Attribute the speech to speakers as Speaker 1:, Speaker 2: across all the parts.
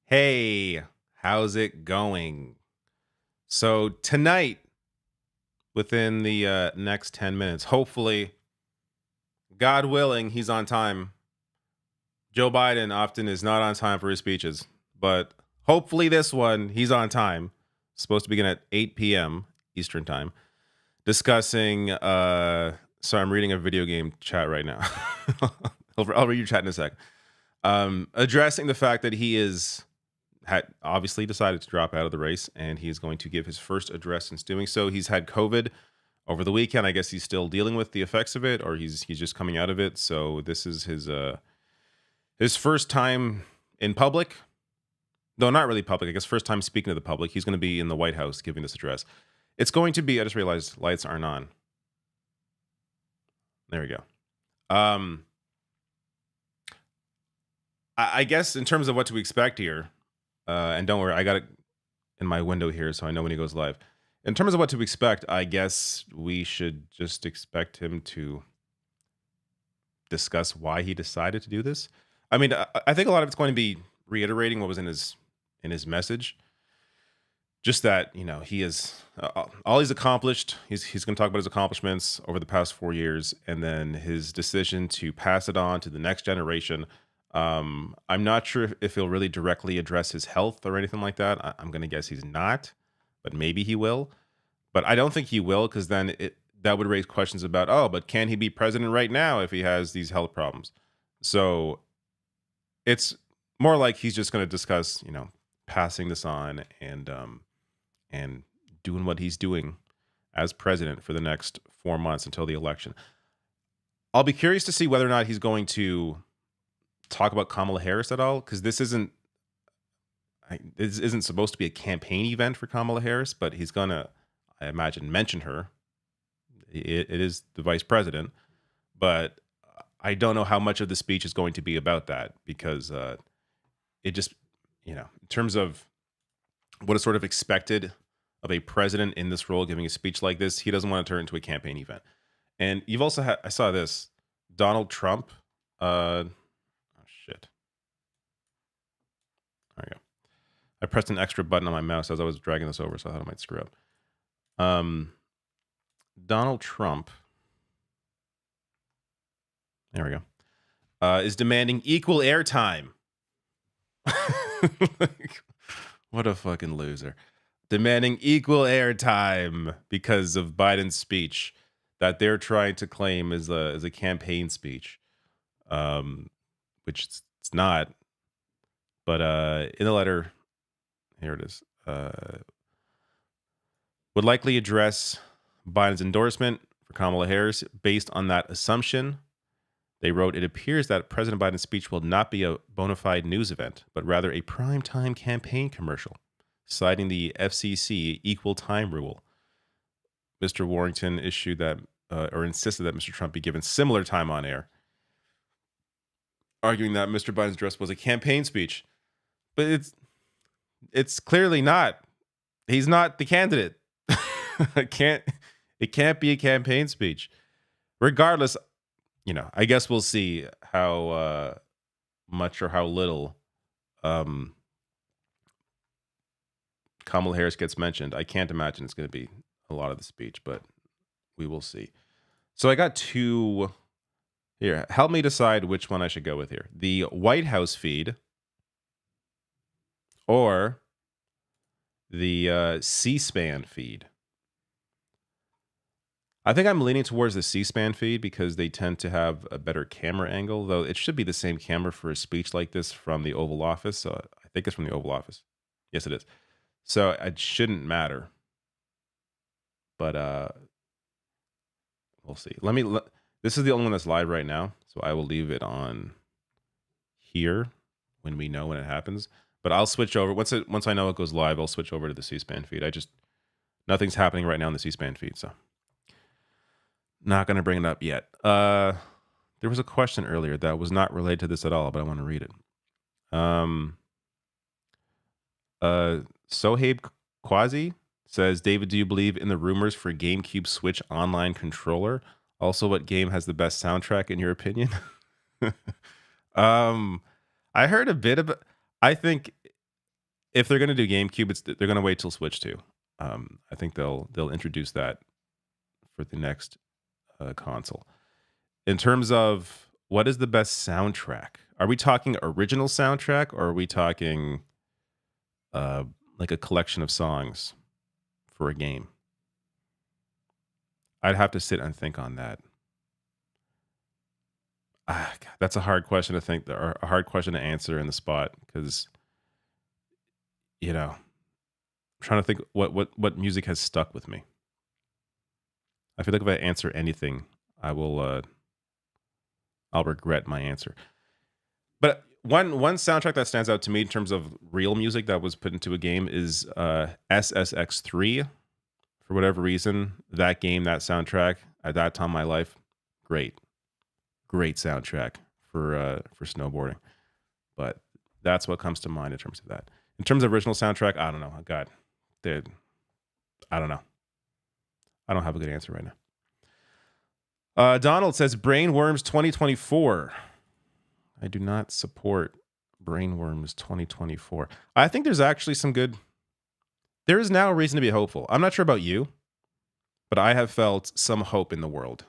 Speaker 1: Hey, how's it going? So, tonight, within the next 10 minutes, hopefully, God willing, he's on time. Joe Biden often is not on time for his speeches, but hopefully, this one, he's on time. Supposed to begin at 8 p.m. Eastern Time. Discussing, so I'm reading a video game chat right now. I'll read your chat in a sec. Addressing the fact that he had obviously decided to drop out of the race, and he's going to give his first address since doing so. He's had COVID over the weekend. I guess he's still dealing with the effects of it, or he's just coming out of it. So this is his first time in public. No, not really public. I guess first time speaking to the public. He's going to be in the White House giving this address. It's going to be. I just realized lights aren't on. There we go. I guess in terms of what to expect here. And don't worry, I got it in my window here, so I know when he goes live. In terms of what to expect, I guess we should just expect him to discuss why he decided to do this. I mean, I think a lot of it's going to be reiterating what was in his message. Just that he is all he's accomplished. He's going to talk about his accomplishments over the past 4 years, and then his decision to pass it on to the next generation. I'm not sure if he'll really directly address his health or anything like that. I'm going to guess he's not, but maybe he will. But I don't think he will, because then that would raise questions about, oh, but can he be president right now if he has these health problems? So it's more like he's just going to discuss, passing this on and doing what he's doing as president for the next 4 months until the election. I'll be curious to see whether or not he's going to talk about Kamala Harris at all, because this isn't supposed to be a campaign event for Kamala Harris, but he's gonna, I imagine, mention her. It is the vice president, but I don't know how much of the speech is going to be about that, because it just, in terms of what is sort of expected of a president in this role giving a speech like this, he doesn't want to turn it into a campaign event. And you've also had, I saw this, Donald Trump. Oh shit. There we go. I pressed an extra button on my mouse as I was dragging this over, so I thought I might screw up. Donald Trump, there we go, is demanding equal airtime. What a fucking loser. Demanding equal airtime because of Biden's speech that they're trying to claim as a campaign speech, which it's not. But in the letter, here it is, would likely address Biden's endorsement for Kamala Harris based on that assumption. They wrote, it appears that President Biden's speech will not be a bona fide news event, but rather a primetime campaign commercial, citing the FCC equal time rule. Mr. Warrington issued that, or insisted that Mr. Trump be given similar time on air, arguing that Mr. Biden's address was a campaign speech. But it's clearly not. He's not the candidate. It can't be a campaign speech. Regardless, I guess we'll see how much or how little Kamala Harris gets mentioned. I can't imagine it's going to be a lot of the speech, but we will see. So I got two here. Help me decide which one I should go with here. The White House feed or the C-SPAN feed. I think I'm leaning towards the C-SPAN feed because they tend to have a better camera angle, though it should be the same camera for a speech like this from the Oval Office. So I think it's from the Oval Office. Yes, it is. So it shouldn't matter. But we'll see. This is the only one that's live right now, so I will leave it on here when we know when it happens. But I'll switch over once I know it goes live. I'll switch over to the C-SPAN feed. Nothing's happening right now in the C-SPAN feed, so not going to bring it up yet. There was a question earlier that was not related to this at all, but I want to read it. Sohaib Quasi says, David, do you believe in the rumors for GameCube Switch online controller? Also, what game has the best soundtrack in your opinion? I heard a bit of. I think if they're going to do GameCube, they're going to wait till Switch 2. I think they'll introduce that for the next console. In terms of what is the best soundtrack, are we talking original soundtrack or are we talking like a collection of songs for a game? I'd have to sit and think on that. God, that's a hard question to think, or a hard question to answer in the spot, because I'm trying to think what music has stuck with me. I feel like if I answer anything, I'll regret my answer. But one soundtrack that stands out to me in terms of real music that was put into a game is SSX3. For whatever reason, that game, that soundtrack at that time in my life, great soundtrack for snowboarding. But that's what comes to mind in terms of that. In terms of original soundtrack, I don't know. God, dude, I don't know. I don't have a good answer right now. Donald says Brainworms 2024. I do not support Brainworms 2024. I think there's actually some good. There is now a reason to be hopeful. I'm not sure about you, but I have felt some hope in the world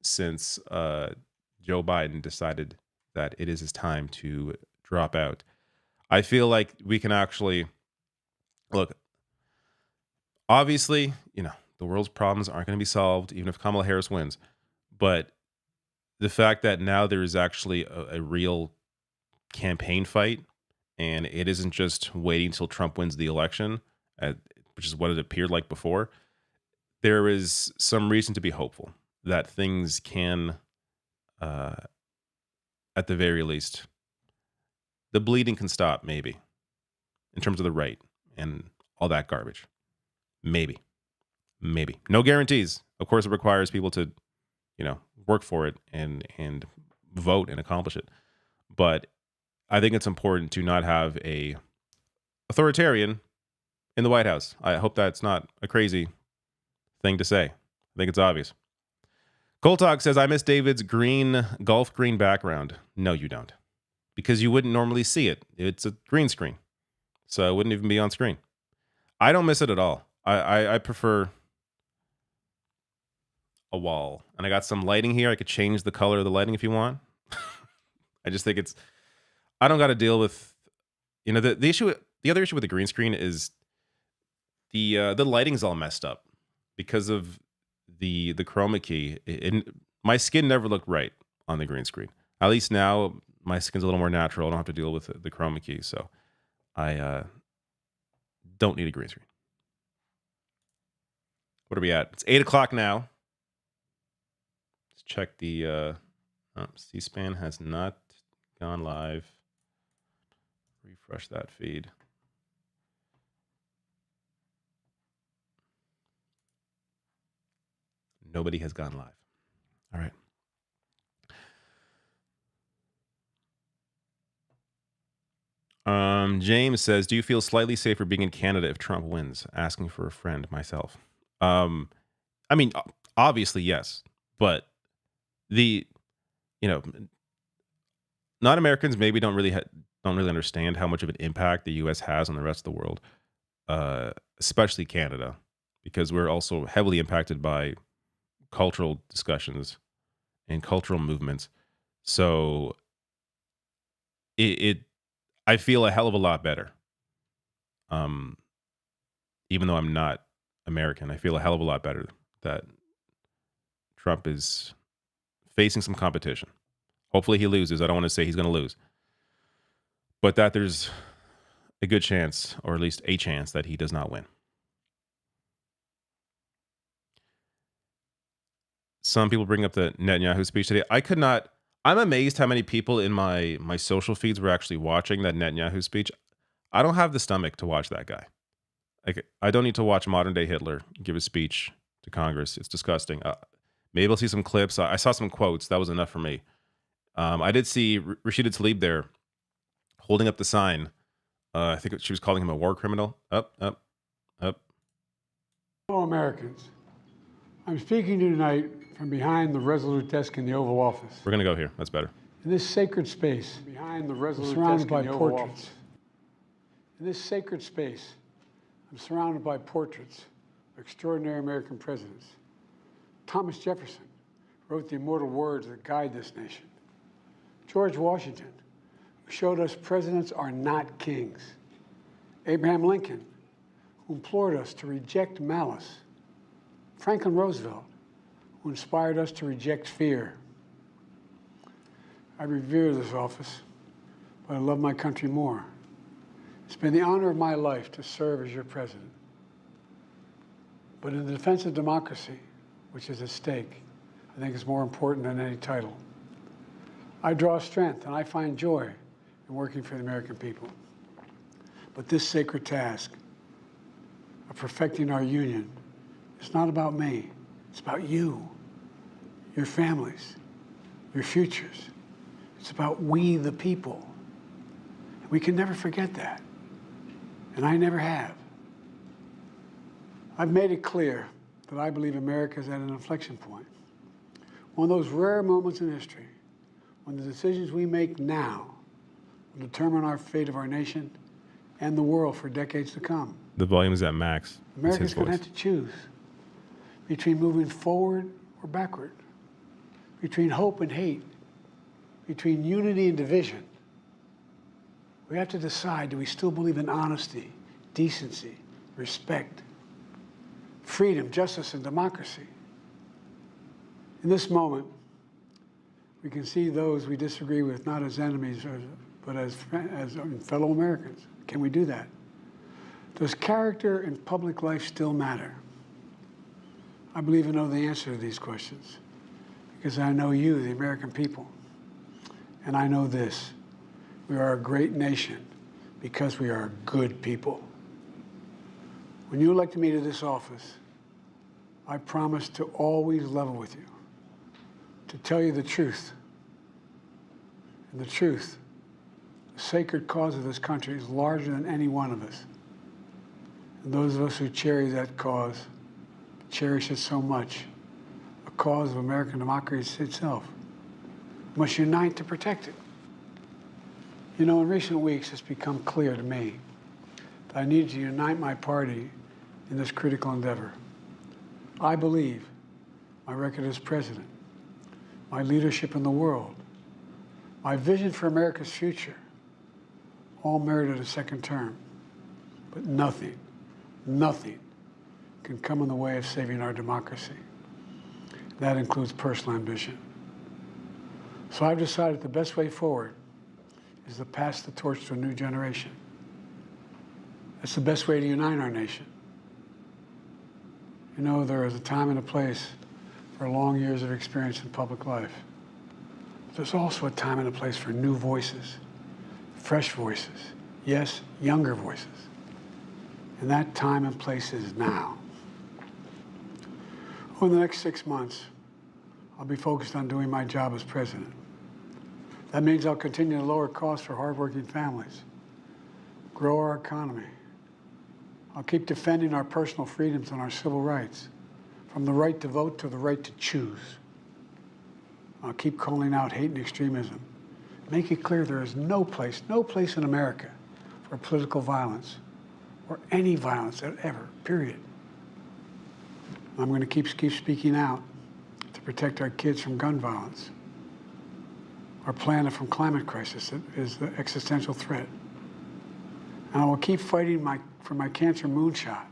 Speaker 1: since Joe Biden decided that it is his time to drop out. I feel like we can actually look. Obviously, the world's problems aren't going to be solved even if Kamala Harris wins. But the fact that now there is actually a real campaign fight, and it isn't just waiting till Trump wins the election, which is what it appeared like before. There is some reason to be hopeful that things can, uh, at the very least, the bleeding can stop, maybe, in terms of the right and all that garbage. Maybe. Maybe. No guarantees. Of course, it requires people to, work for it and vote and accomplish it. But I think it's important to not have a authoritarian in the White House. I hope that's not a crazy thing to say. I think it's obvious. Coltog says, I miss David's golf green background. No, you don't. Because you wouldn't normally see it. It's a green screen. So it wouldn't even be on screen. I don't miss it at all. I prefer a wall. And I got some lighting here. I could change the color of the lighting if you want. I just think I don't got to deal with, the issue. The other issue with the green screen is the lighting's all messed up because of the chroma key. My skin never looked right on the green screen. At least now my skin's a little more natural. I don't have to deal with the chroma key. So I don't need a green screen. What are we at? It's 8:00 now. Let's check the C-SPAN has not gone live. Refresh that feed. Nobody has gone live. All right. James says, do you feel slightly safer being in Canada if Trump wins? Asking for a friend myself. I mean, obviously, yes. But non-Americans maybe don't really understand how much of an impact the U.S. has on the rest of the world, especially Canada, because we're also heavily impacted by cultural discussions and cultural movements. So I feel a hell of a lot better. Even though I'm not American, I feel a hell of a lot better that Trump is facing some competition. Hopefully he loses. I don't want to say he's going to lose. But that there's a good chance, or at least a chance, that he does not win. Some people bring up the Netanyahu speech today. I'm amazed how many people in my social feeds were actually watching that Netanyahu speech. I don't have the stomach to watch that guy. I don't need to watch modern day Hitler give a speech to Congress. It's disgusting. Maybe I'll see some clips. I saw some quotes. That was enough for me. I did see Rashida Tlaib there holding up the sign. I think she was calling him a war criminal. Up.
Speaker 2: Fellow Americans, I'm speaking to you tonight from behind the Resolute desk in the Oval Office.
Speaker 1: We're going to go here. That's better.
Speaker 2: In this sacred space, behind the Resolute desk in the Oval Office. In this sacred space, I'm surrounded by portraits of extraordinary American presidents. Thomas Jefferson wrote the immortal words that guide this nation. George Washington, who showed us presidents are not kings. Abraham Lincoln, who implored us to reject malice. Franklin Roosevelt, who inspired us to reject fear. I revere this office, but I love my country more. It's been the honor of my life to serve as your president. But in the defense of democracy, which is at stake, I think is more important than any title. I draw strength and I find joy in working for the American people. But this sacred task of perfecting our union is not about me. It's about you, your families, your futures. It's about we, the people. We can never forget that. And I never have. I've made it clear that I believe America is at an inflection point. One of those rare moments in history when the decisions we make now will determine our fate of our nation and the world for decades to come.
Speaker 1: The volume is at max.
Speaker 2: America's going to have to choose between moving forward or backward, between hope and hate, between unity and division. We have to decide, do we still believe in honesty, decency, respect, freedom, justice, and democracy? In this moment, we can see those we disagree with not as enemies, but as fellow Americans. Can we do that? Does character in public life still matter? I believe I know the answer to these questions because I know you, the American people. And I know this: we are a great nation because we are good people. When you elected me to this office, I promised to always level with you, to tell you the truth. And the truth, the sacred cause of this country, is larger than any one of us. And those of us who cherish that cause, cherish it so much, a cause of American democracy itself, must unite to protect it. You know, in recent weeks, it's become clear to me that I need to unite my party in this critical endeavor. I believe my record as president, my leadership in the world, my vision for America's future, all merited a second term. But nothing can come in the way of saving our democracy. That includes personal ambition. So I've decided the best way forward is to pass the torch to a new generation. That's the best way to unite our nation. You know, there is a time and a place for long years of experience in public life. There's also a time and a place for new voices, fresh voices, yes, younger voices. And that time and place is now. Over the next 6 months, I'll be focused on doing my job as president. That means I'll continue to lower costs for hardworking families, grow our economy. I'll keep defending our personal freedoms and our civil rights, from the right to vote to the right to choose. I'll keep calling out hate and extremism. Make it clear there is no place in America for political violence or any violence ever, period. I'm going to keep speaking out to protect our kids from gun violence, our planet from climate crisis that is the existential threat. And I will keep fighting for my cancer moonshot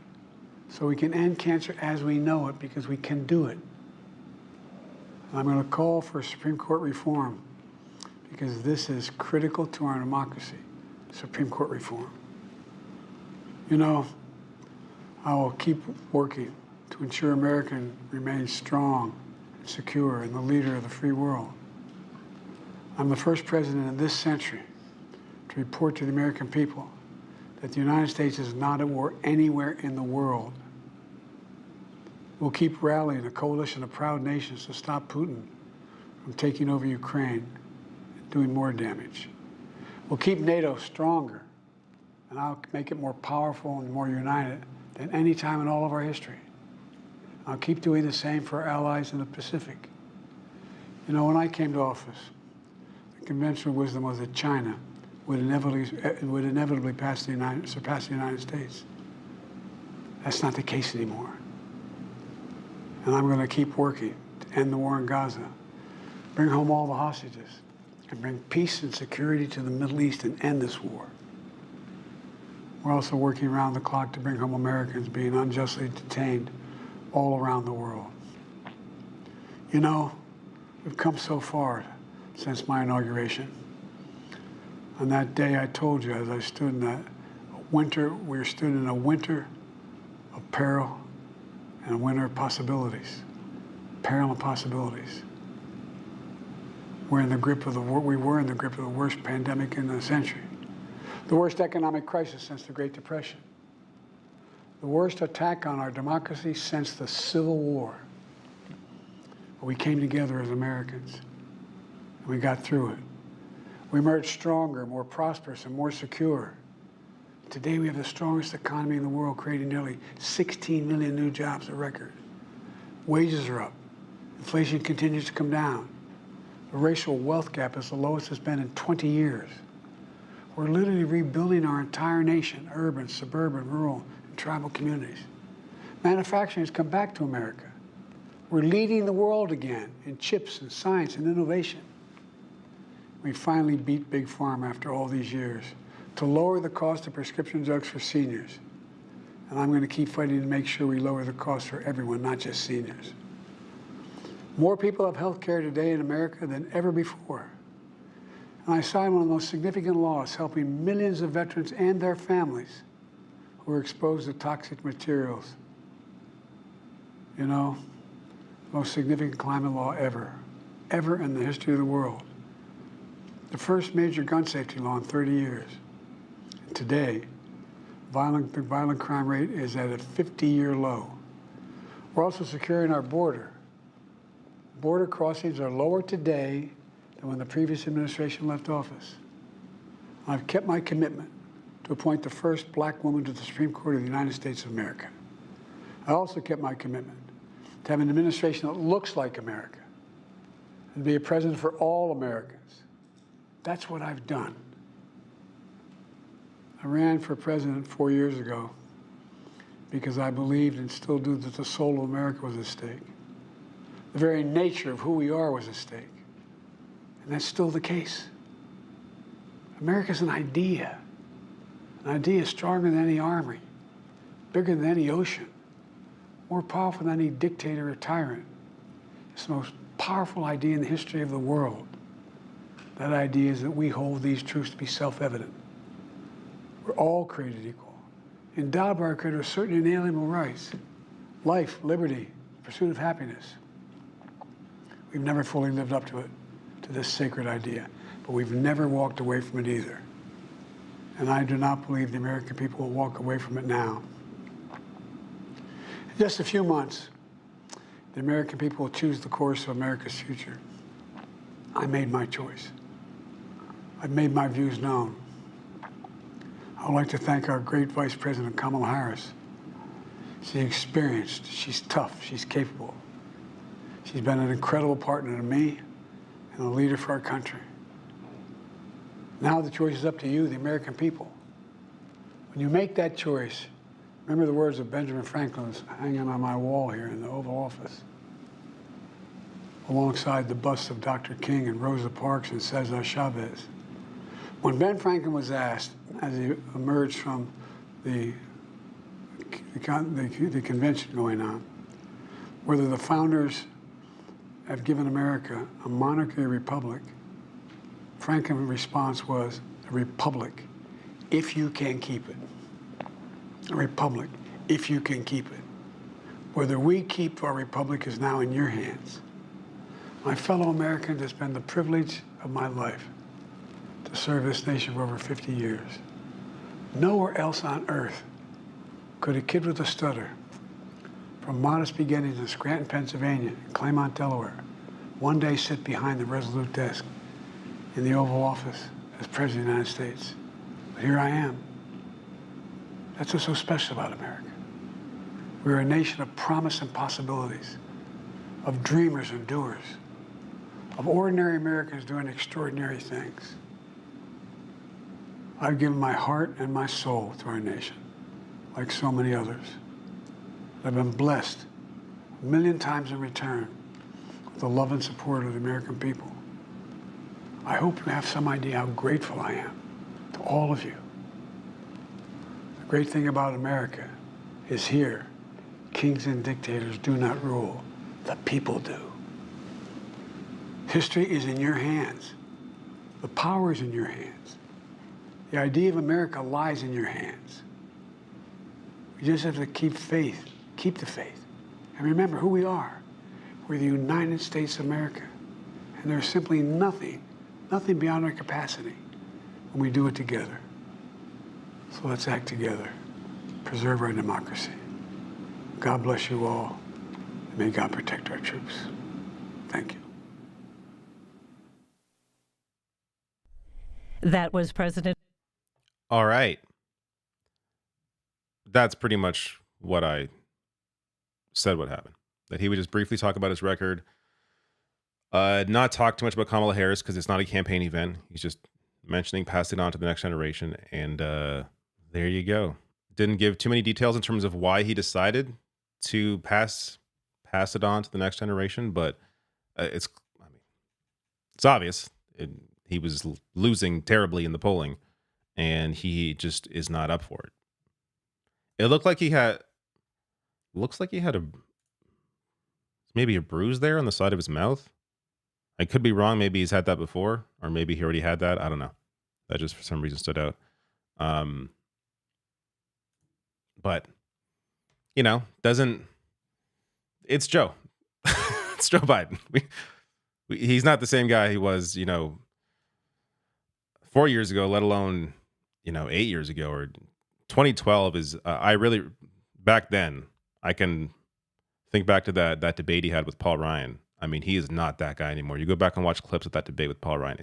Speaker 2: so we can end cancer as we know it, because we can do it. And I'm going to call for Supreme Court reform because this is critical to our democracy, Supreme Court reform. You know, I will keep working to ensure America remains strong and secure and the leader of the free world. I'm the first president in this century to report to the American people that the United States is not at war anywhere in the world. We'll keep rallying a coalition of proud nations to stop Putin from taking over Ukraine and doing more damage. We'll keep NATO stronger, and I'll make it more powerful and more united than any time in all of our history. I'll keep doing the same for our allies in the Pacific. You know, when I came to office, the conventional wisdom was that China would inevitably surpass the United States. That's not the case anymore. And I'm going to keep working to end the war in Gaza, bring home all the hostages, and bring peace and security to the Middle East and end this war. We're also working around the clock to bring home Americans being unjustly detained all around the world. You know, we've come so far since my inauguration. On that day, I told you, as I stood in that winter, we stood in a winter of peril and a winter of possibilities. Peril and possibilities. We were in the grip of the worst pandemic in the century, the worst economic crisis since the Great Depression, the worst attack on our democracy since the Civil War. But we came together as Americans, and we got through it. We emerged stronger, more prosperous, and more secure. Today, we have the strongest economy in the world, creating nearly 16 million new jobs, a record. Wages are up. Inflation continues to come down. The racial wealth gap is the lowest it's been in 20 years. We're literally rebuilding our entire nation, urban, suburban, rural, and tribal communities. Manufacturing has come back to America. We're leading the world again in chips and science and innovation. We finally beat Big Pharma after all these years to lower the cost of prescription drugs for seniors. And I'm going to keep fighting to make sure we lower the cost for everyone, not just seniors. More people have health care today in America than ever before. And I signed one of the most significant laws helping millions of veterans and their families who were exposed to toxic materials. You know, most significant climate law ever in the history of the world. The first major gun safety law in 30 years. And today, the violent crime rate is at a 50-year low. We're also securing our border. Border crossings are lower today than when the previous administration left office. I've kept my commitment to appoint the first black woman to the Supreme Court of the United States of America. I also kept my commitment to have an administration that looks like America and be a president for all Americans. That's what I've done. I ran for president 4 years ago because I believed and still do that the soul of America was at stake. The very nature of who we are was at stake. And that's still the case. America's an idea stronger than any army, bigger than any ocean, more powerful than any dictator or tyrant. It's the most powerful idea in the history of the world. That idea is that we hold these truths to be self-evident. We're all created equal, endowed by our Creator with certain inalienable rights: life, liberty, pursuit of happiness. We've never fully lived up to it, to this sacred idea, but we've never walked away from it either. And I do not believe the American people will walk away from it now. In just a few months, the American people will choose the course of America's future. I made my choice. I've made my views known. I would like to thank our great Vice President Kamala Harris. She's experienced, she's tough, she's capable. She's been an incredible partner to me and a leader for our country. Now the choice is up to you, the American people. When you make that choice, remember the words of Benjamin Franklin hanging on my wall here in the Oval Office, alongside the busts of Dr. King and Rosa Parks and Cesar Chavez. When Ben Franklin was asked, as he emerged from the convention going on, whether the founders have given America a monarchy or republic, Franklin's response was, a republic, if you can keep it. A republic, if you can keep it. Whether we keep our republic is now in your hands. My fellow Americans, it's been the privilege of my life to serve this nation for over 50 years. Nowhere else on earth could a kid with a stutter, from modest beginnings in Scranton, Pennsylvania, and Claymont, Delaware, one day sit behind the resolute desk in the Oval Office as President of the United States. But here I am. That's what's so special about America. We're a nation of promise and possibilities, of dreamers and doers, of ordinary Americans doing extraordinary things. I've given my heart and my soul to our nation, like so many others. I've been blessed a million times in return with the love and support of the American people. I hope you have some idea how grateful I am to all of you. The great thing about America is here, kings and dictators do not rule, the people do. History is in your hands. The power is in your hands. The idea of America lies in your hands. We just have to keep faith, keep the faith, and remember who we are. We're the United States of America, and there's simply nothing beyond our capacity when we do it together. So let's act together, preserve our democracy. God bless you all, and may God protect our troops. Thank you.
Speaker 3: That was President.
Speaker 1: All right. That's pretty much what I said would happen. That he would just briefly talk about his record, not talk too much about Kamala Harris because it's not a campaign event. He's just mentioning pass it on to the next generation. And there you go. Didn't give too many details in terms of why he decided to pass it on to the next generation, but it's obvious. He was losing terribly in the polling, and he just is not up for it. It looks like he had maybe a bruise there on the side of his mouth. I could be wrong. Maybe he's had that before, or maybe he already had that. I don't know. That just for some reason stood out. Um, but doesn't it's Joe? It's Joe Biden. He's not the same guy he was, 4 years ago, let alone 8 years ago, or 2012 is. I really back then. I can think back to that debate he had with Paul Ryan. I mean, he is not that guy anymore. You go back and watch clips of that debate with Paul Ryan.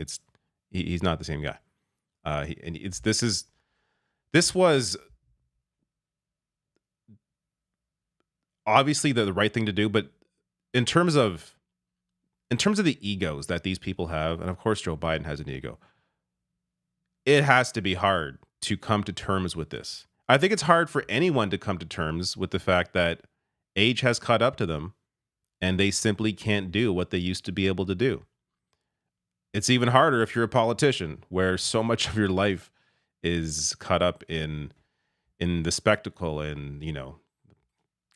Speaker 1: He's not the same guy. This was obviously the right thing to do, but in terms of the egos that these people have, and of course Joe Biden has an ego, it has to be hard to come to terms with this. I think it's hard for anyone to come to terms with the fact that age has caught up to them and they simply can't do what they used to be able to do. It's even harder if you're a politician, where so much of your life is caught up in the spectacle and,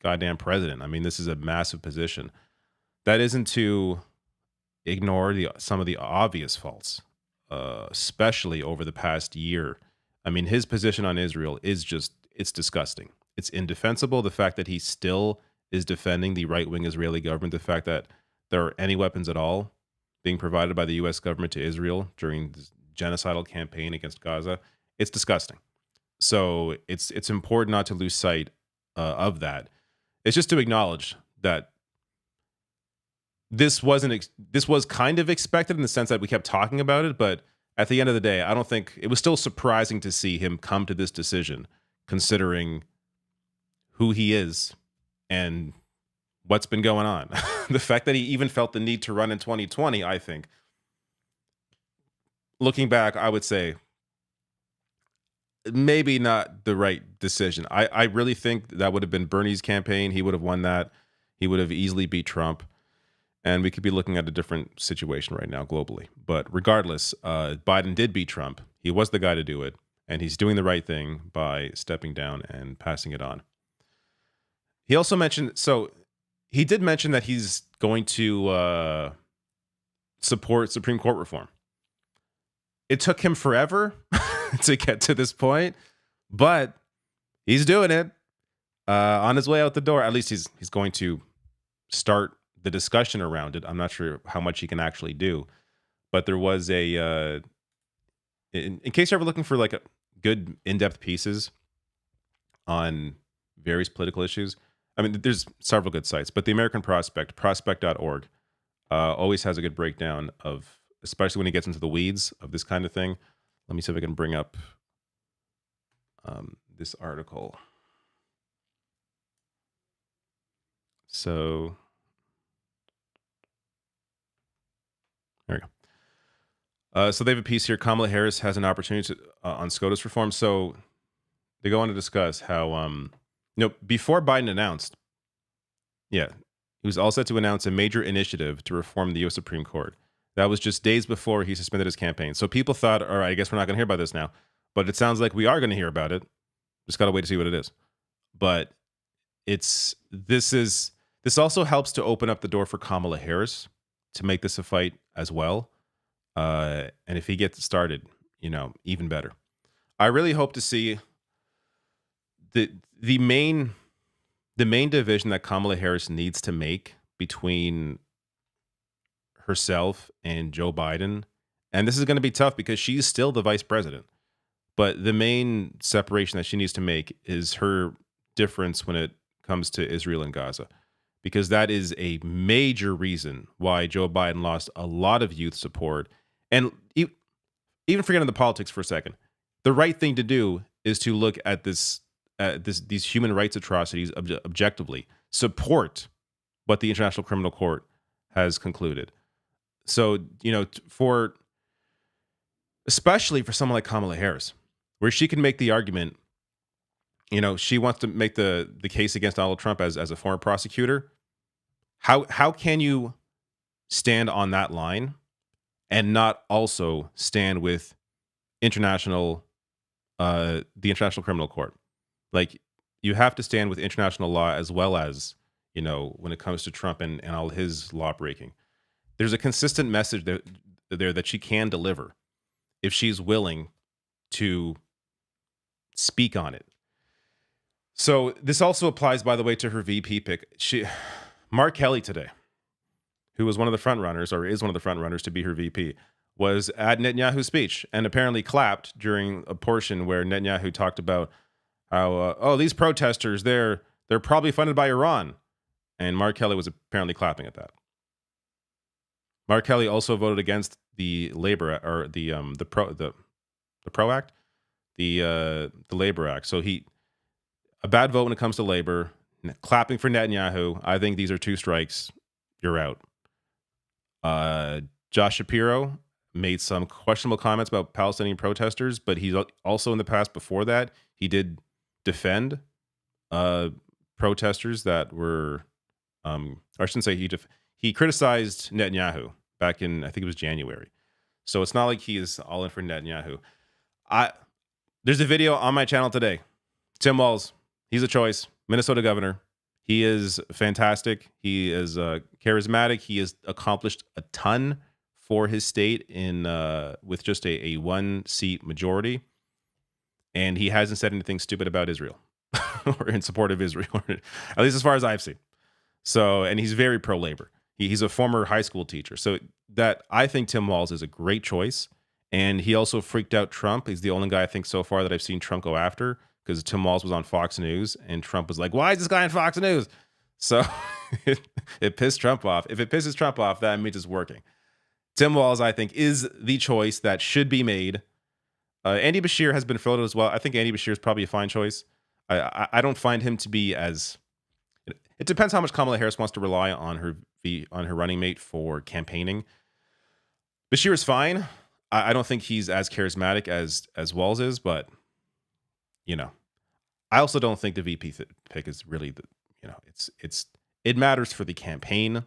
Speaker 1: goddamn president. I mean, this is a massive position. That isn't to ignore some of the obvious faults, especially over the past year. I mean, his position on Israel is it's disgusting. It's indefensible. The fact that he still is defending the right-wing Israeli government, the fact that there are any weapons at all being provided by the U.S. government to Israel during this genocidal campaign against Gaza, it's disgusting. So it's important not to lose sight of that. It's just to acknowledge that this was kind of expected in the sense that we kept talking about it, but at the end of the day, I don't think it was still surprising to see him come to this decision, considering who he is and what's been going on. The fact that he even felt the need to run in 2020, I think, looking back, I would say maybe not the right decision. I really think that would have been Bernie's campaign. He would have won that. He would have easily beat Trump. And we could be looking at a different situation right now globally. But regardless, Biden did beat Trump. He was the guy to do it. And he's doing the right thing by stepping down and passing it on. He also mentioned, he did mention that he's going to support Supreme Court reform. It took him forever to get to this point, but he's doing it on his way out the door. At least he's going to start the discussion around it. I'm not sure how much he can actually do, but there was in case you're ever looking for like a good in-depth pieces on various political issues. I mean, there's several good sites, but the American Prospect, prospect.org, always has a good breakdown of, especially when he gets into the weeds of this kind of thing. Let me see if I can bring up this article. So there we go. So they have a piece here. Kamala Harris has an opportunity on SCOTUS reform. So they go on to discuss how, before Biden announced, he was all set to announce a major initiative to reform the U.S. Supreme Court. That was just days before he suspended his campaign. So people thought, all right, I guess we're not going to hear about this now. But it sounds like we are going to hear about it. Just got to wait to see what it is. But this also helps to open up the door for Kamala Harris to make this a fight as well. And if he gets started, even better. I really hope to see the main division that Kamala Harris needs to make between herself and Joe Biden. And this is going to be tough because she's still the vice president. But the main separation that she needs to make is her difference when it comes to Israel and Gaza, because that is a major reason why Joe Biden lost a lot of youth support. And even forgetting the politics for a second, the right thing to do is to look at these human rights atrocities objectively, support what the International Criminal Court has concluded. So, especially for someone like Kamala Harris, where she can make the argument, she wants to make the case against Donald Trump as a former prosecutor. How can you stand on that line and not also stand with the International Criminal Court? Like, you have to stand with international law as well as, when it comes to Trump and all his law breaking. there's a consistent message there that she can deliver if she's willing to speak on it. So this also applies, by the way, to her VP pick. Mark Kelly today, who was one of the front runners, or is one of the front runners to be her VP, was at Netanyahu's speech and apparently clapped during a portion where Netanyahu talked about how, these protesters, they're probably funded by Iran. And Mark Kelly was apparently clapping at that. Mark Kelly also voted against the Labor, or the PRO Act, the Labor Act. So a bad vote when it comes to labor, clapping for Netanyahu. I think these are two strikes. You're out. Josh Shapiro made some questionable comments about Palestinian protesters, but he's also in the past before that, he did defend protesters that were, or I shouldn't say he criticized Netanyahu back in, I think it was January. So it's not like he is all in for Netanyahu. There's a video on my channel today. Tim Walz, he's a choice. Minnesota governor. He is fantastic. He is charismatic. He has accomplished a ton for his state with just a 1-seat majority. And he hasn't said anything stupid about Israel or in support of Israel, at least as far as I've seen. So, and he's very pro-labor. He's a former high school teacher. So that, I think Tim Walz is a great choice. And he also freaked out Trump. He's the only guy I think so far that I've seen Trump go after, because Tim Walz was on Fox News and Trump was like, why is this guy on Fox News? So it pissed Trump off. If it pisses Trump off, that means it's working. Tim Walz, I think, is the choice that should be made. Andy Bashir has been floated as well. I think Andy Bashir is probably a fine choice. I don't find him to be as... It depends how much Kamala Harris wants to rely on her running mate for campaigning. Bashir is fine. I don't think he's as charismatic as Walz is, but I also don't think the VP pick is really it matters for the campaign.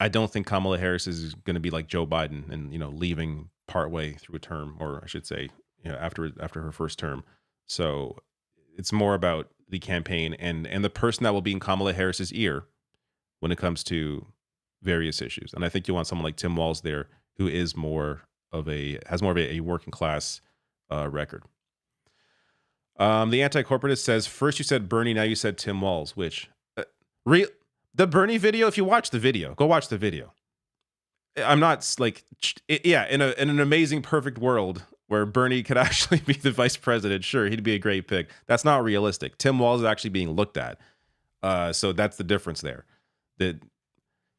Speaker 1: I don't think Kamala Harris is going to be like Joe Biden and leaving partway through a term, or I should say, after her first term. So it's more about the campaign and the person that will be in Kamala Harris's ear when it comes to various issues. And I think you want someone like Tim Walz there, who is has more of a working class record. The anti-corporatist says, first you said Bernie, now you said Tim Walz, which the Bernie video, if you watch the video, go watch the video. I'm not like, in an amazing, perfect world where Bernie could actually be the vice president, sure, he'd be a great pick. That's not realistic. Tim Walz is actually being looked at. So that's the difference there. The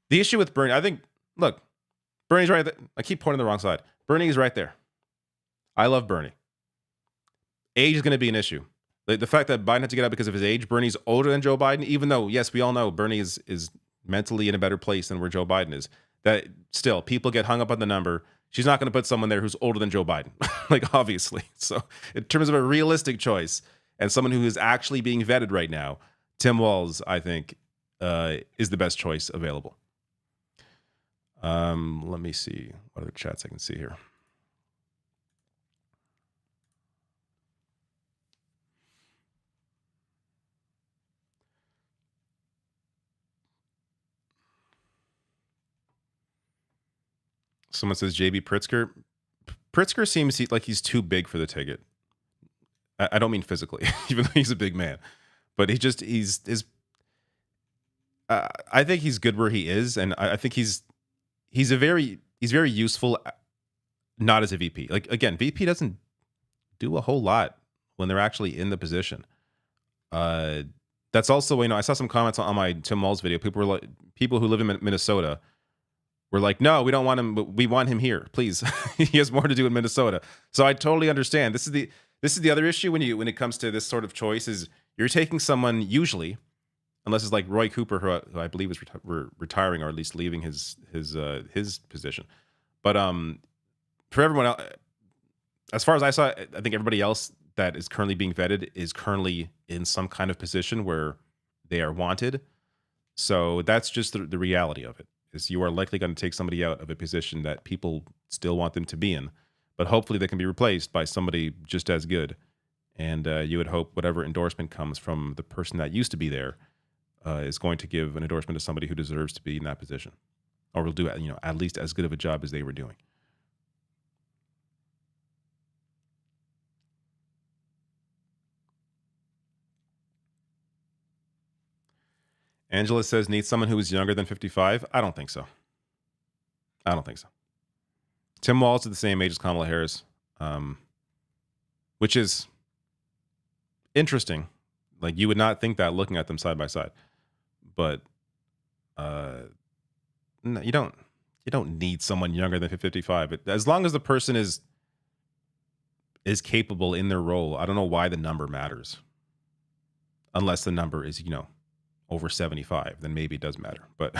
Speaker 1: issue with Bernie, I think, look, Bernie's right there. I keep pointing the wrong side. Bernie is right there. I love Bernie. Age is going to be an issue. The fact that Biden had to get out because of his age, Bernie's older than Joe Biden, even though, yes, we all know Bernie is mentally in a better place than where Joe Biden is. That still, people get hung up on the number. She's not going to put someone there who's older than Joe Biden, like obviously. So in terms of a realistic choice and someone who is actually being vetted right now, Tim Walz, I think, is the best choice available. Let me see what other chats I can see here. Someone says JB Pritzker. Pritzker seems like he's too big for the ticket. I don't mean physically, even though he's a big man, but I think he's good where he is, and I think he's very useful, not as a VP. Like again, VP doesn't do a whole lot when they're actually in the position. That's also, I saw some comments on my Tim Walz video. People who live in Minnesota were like, no, we don't want him. We want him here, please. He has more to do in Minnesota. So I totally understand. This is the other issue when it comes to this sort of choice is you're taking someone usually, unless it's like Roy Cooper, who I believe is retiring or at least leaving his position. But for everyone else, as far as I saw, I think everybody else that is currently being vetted is currently in some kind of position where they are wanted. So that's just the reality of it. Is you are likely going to take somebody out of a position that people still want them to be in, but hopefully they can be replaced by somebody just as good. And you would hope whatever endorsement comes from the person that used to be there is going to give an endorsement to somebody who deserves to be in that position. or will do, at least as good of a job as they were doing. Angela says, need someone who is younger than 55? I don't think so. Tim Walz is the same age as Kamala Harris, which is interesting. Like, you would not think that looking at them side by side. But no, you don't need someone younger than 55. But as long as the person is capable in their role, I don't know why the number matters. Unless the number is, over 75, then maybe it does matter. But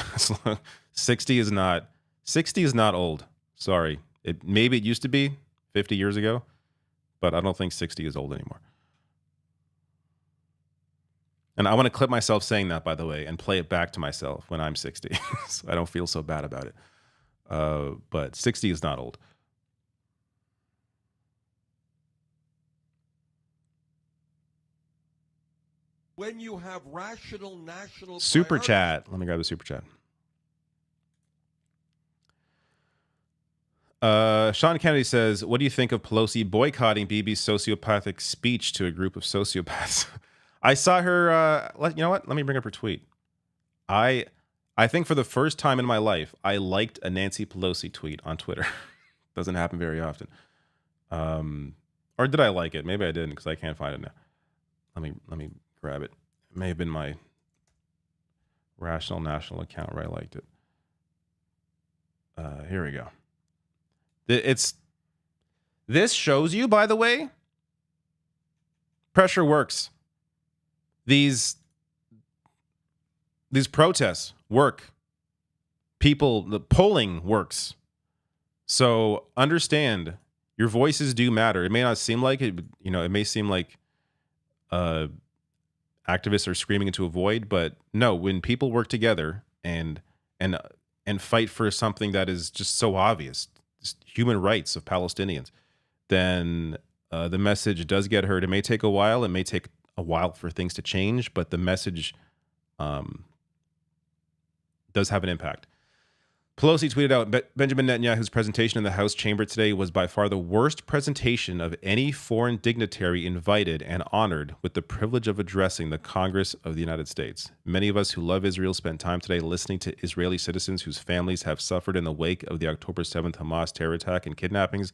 Speaker 1: 60 is not old. Sorry. Maybe it used to be 50 years ago, but I don't think 60 is old anymore. And I want to clip myself saying that, by the way, and play it back to myself when I'm 60. So I don't feel so bad about it. But 60 is not old.
Speaker 3: When you have rational national
Speaker 1: Super
Speaker 3: priorities.
Speaker 1: chat. Let me grab the super chat. Sean Kennedy says, what do you think of Pelosi boycotting Bibi's sociopathic speech to a group of sociopaths? I saw her, you know what? Let me bring up her tweet. I think for the first time in my life, I liked a Nancy Pelosi tweet on Twitter. Doesn't happen very often. Or did I like it? Maybe I didn't, because I can't find it now. Let me grab it. It may have been my Rational National account where I liked it. Here we go. This shows you, by the way, pressure works. These protests work. The polling works. So understand, your voices do matter. It may not seem like it, it may seem like activists are screaming into a void, but no, when people work together and fight for something that is just so obvious, just human rights of Palestinians, then the message does get heard. It may take a while. It may take a while for things to change, but the message does have an impact. Pelosi tweeted out, Benjamin Netanyahu's presentation in the House chamber today was by far the worst presentation of any foreign dignitary invited and honored with the privilege of addressing the Congress of the United States. Many of us who love Israel spent time today listening to Israeli citizens whose families have suffered in the wake of the October 7th Hamas terror attack and kidnappings.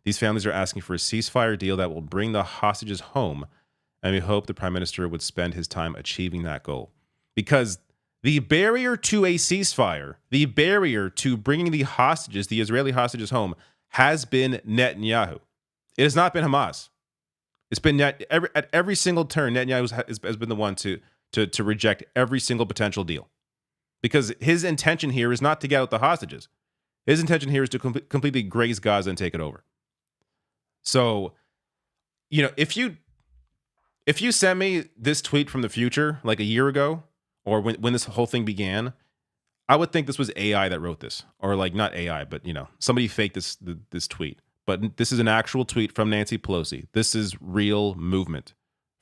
Speaker 1: These families are asking for a ceasefire deal that will bring the hostages home, and we hope the Prime Minister would spend his time achieving that goal. Because the barrier to a ceasefire, the barrier to bringing the Israeli hostages home, has been Netanyahu. It has not been Hamas. It's been at every single turn, Netanyahu has been the one to reject every single potential deal. Because his intention here is not to get out the hostages. His intention here is to completely graze Gaza and take it over. So, if you send me this tweet from the future, like a year ago, or when this whole thing began, I would think this was AI that wrote this, or like not AI, but somebody faked this tweet. But this is an actual tweet from Nancy Pelosi. This is real movement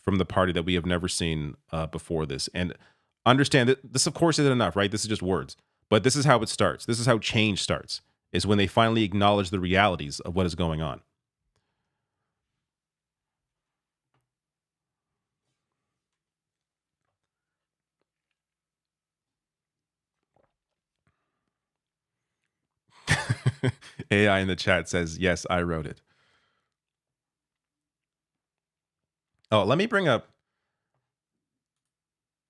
Speaker 1: from the party that we have never seen before this. And understand that this, of course, isn't enough, right? This is just words, but this is how it starts. This is how change starts, is when they finally acknowledge the realities of what is going on. AI in the chat says, yes, I wrote it. Oh, let me bring up,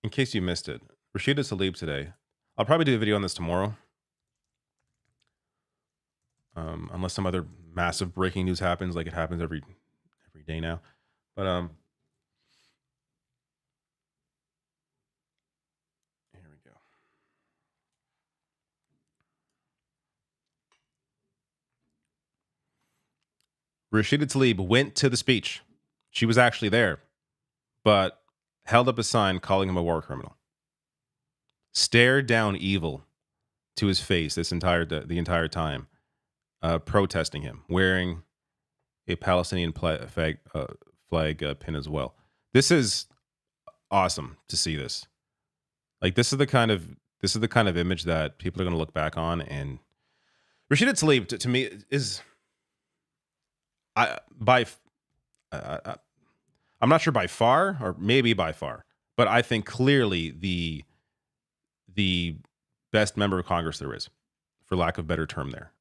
Speaker 1: in case you missed it, Rashida Tlaib today. I'll probably do a video on this tomorrow. Unless some other massive breaking news happens, like it happens every day now. But here we go. Rashida Tlaib went to the speech. She was actually there, but held up a sign calling him a war criminal. Stared down evil to his face the entire time, protesting him, wearing a Palestinian flag pin as well. This is awesome to see this. Like, this is the kind of This is the kind of image that people are going to look back on. And Rashida Tlaib, to me, is I by I, I'm not sure by far, or maybe by far, but I think clearly the best member of Congress there is, for lack of a better term. There,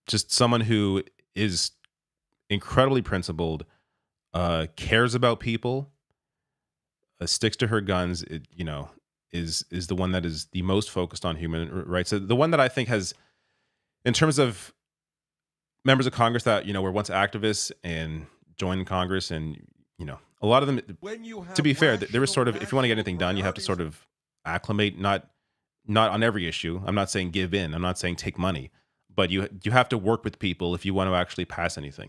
Speaker 1: just someone who is incredibly principled, cares about people, sticks to her guns. Is the one that is the most focused on human rights. So the one that I think has, in terms of members of Congress that were once activists and joined Congress, and a lot of them. To be fair, there was sort of, if you want to get anything done, you have to sort of acclimate. Not on every issue. I'm not saying give in. I'm not saying take money, but you have to work with people if you want to actually pass anything.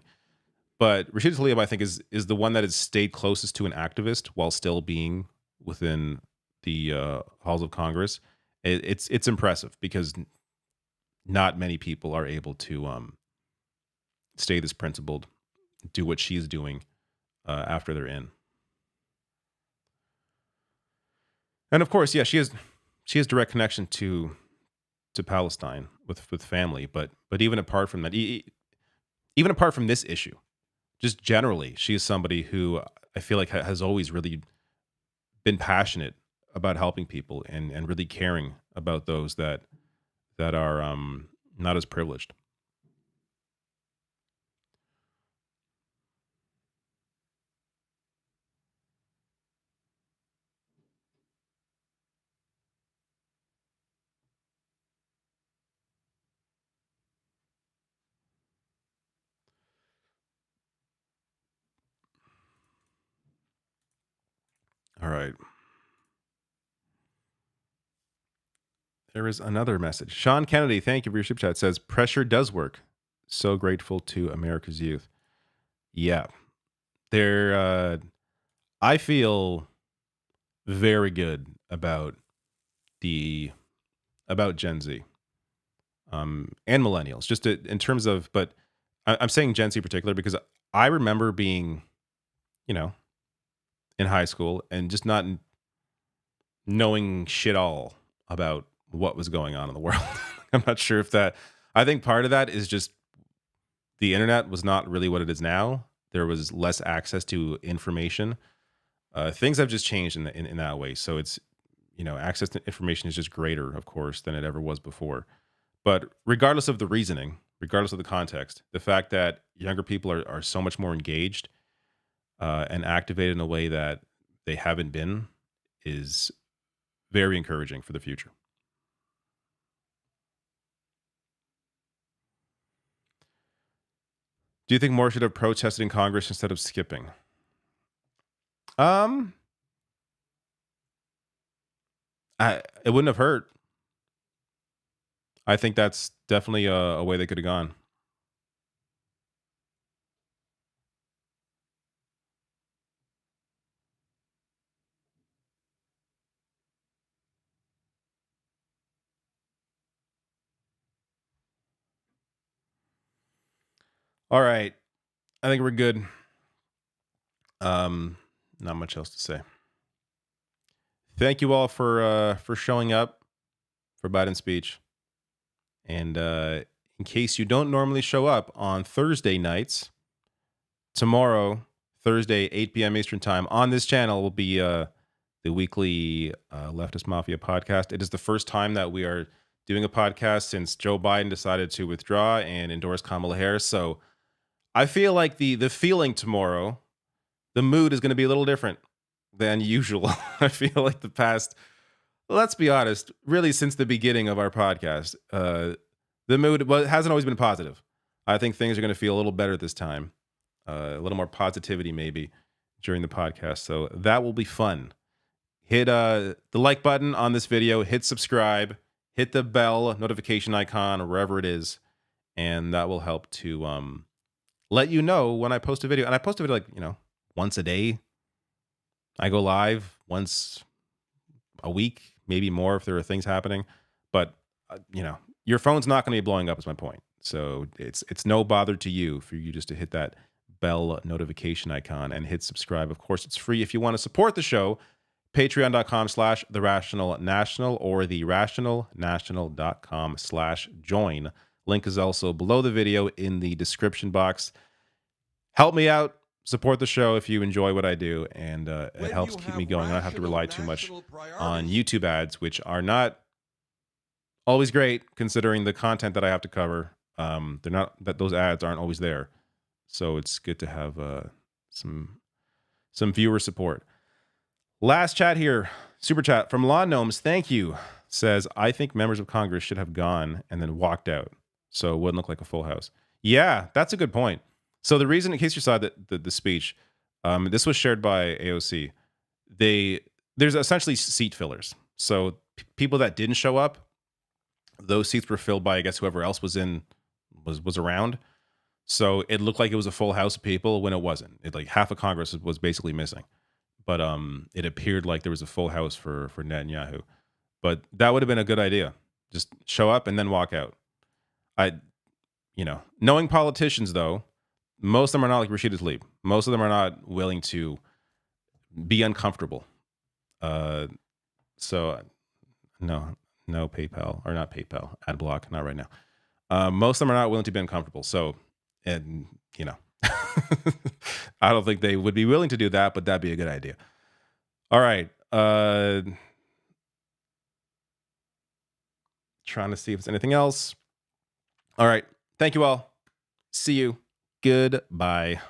Speaker 1: But Rashida Tlaib, I think, is the one that has stayed closest to an activist while still being within the halls of Congress. It's impressive, because not many people are able to stay this principled, do what she's doing after they're in. And of course, yeah, she has direct connection to Palestine with family, but even apart from that, even apart from this issue, just generally, she is somebody who I feel like has always really been passionate about helping people, and really caring about those that are not as privileged. All right. There is another message. Sean Kennedy, thank you for your super chat. Says pressure does work. So grateful to America's youth. Yeah, I feel very good about Gen Z, and millennials, just in terms of, but I'm saying Gen Z in particular because I remember being, in high school and just not knowing shit all about what was going on in the world. I'm not sure if that. I think part of that is just the internet was not really what it is now. There was less access to information. Things have just changed in that way. So it's, access to information is just greater, of course, than it ever was before. But regardless of the reasoning, regardless of the context, the fact that younger people are so much more engaged and activated in a way that they haven't been is very encouraging for the future. Do you think more should have protested in Congress instead of skipping? It wouldn't have hurt. I think that's definitely a way they could have gone. All right. I think we're good. Not much else to say. Thank you all for showing up for Biden's speech. And in case you don't normally show up on Thursday nights, tomorrow, Thursday, 8 p.m. Eastern Time, on this channel will be the weekly Leftist Mafia podcast. It is the first time that we are doing a podcast since Joe Biden decided to withdraw and endorse Kamala Harris. So I feel like the feeling tomorrow, the mood is going to be a little different than usual. I feel like the past, let's be honest, really since the beginning of our podcast, the mood hasn't always been positive. I think things are going to feel a little better this time. A little more positivity maybe during the podcast. So that will be fun. Hit the like button on this video, hit subscribe, hit the bell notification icon or wherever it is, and that will help to let you know when I post a video. And I post a video once a day. I go live once a week, maybe more if there are things happening. But your phone's not going to be blowing up is my point. So it's no bother to you for you just to hit that bell notification icon and hit subscribe. Of course, it's free. If you want to support the show, patreon.com/therationalnational or therationalnational.com/join. Link is also below the video in the description box. Help me out. Support the show if you enjoy what I do, and it helps keep me going. I don't have to rely too much on YouTube ads, which are not always great considering the content that I have to cover. They're not, that those ads aren't always there, so it's good to have some viewer support. Last chat here, super chat from Lawn Gnomes. Thank you. Says, I think members of Congress should have gone and then walked out, so it wouldn't look like a full house. Yeah, that's a good point. So the reason, in case you saw the speech, this was shared by AOC. There's essentially seat fillers. So people that didn't show up, those seats were filled by, I guess, whoever else was around. So it looked like it was a full house of people when it wasn't. Like half of Congress was basically missing. But it appeared like there was a full house for Netanyahu. But that would have been a good idea. Just show up and then walk out. Knowing politicians though, most of them are not like Rashida Tlaib. Most of them are not willing to be uncomfortable. So no PayPal, or not PayPal, ad block, not right now. Most of them are not willing to be uncomfortable. So, and I don't think they would be willing to do that, but that'd be a good idea. All right. Trying to see if there's anything else. All right. Thank you all. See you. Goodbye.